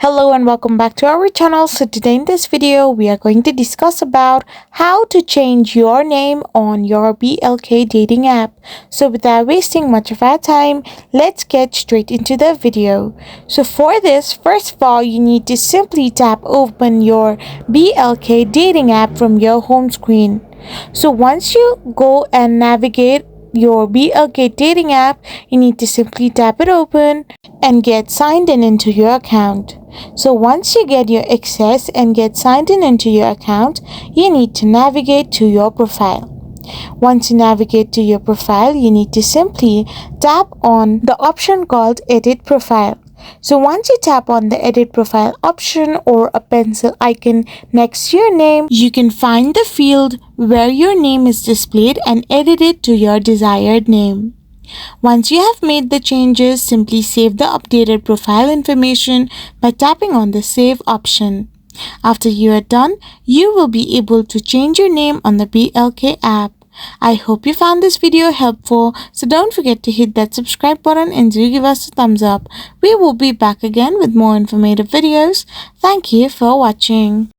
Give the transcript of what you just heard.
Hello and welcome back to our channel. So today in this video we are going to discuss about how to change your name on your BLK dating app. So without wasting much of our time, let's get straight into the video. So for this, first of all, you need to simply tap open your BLK dating app from your home screen. So once you go and navigate your BLK dating app, you need to simply tap it open and get signed in into your account. So once you get your access and get signed in into your account, you need to navigate to your profile. Once you navigate to your profile, you need to simply tap on the option called Edit Profile. So once you tap on the Edit Profile option or a pencil icon next to your name, you can find the field where your name is displayed and edit it to your desired name. Once you have made the changes, simply save the updated profile information by tapping on the Save option. After you are done, you will be able to change your name on the BLK app. I hope you found this video helpful, so don't forget to hit that subscribe button and do give us a thumbs up. We will be back again with more informative videos. Thank you for watching.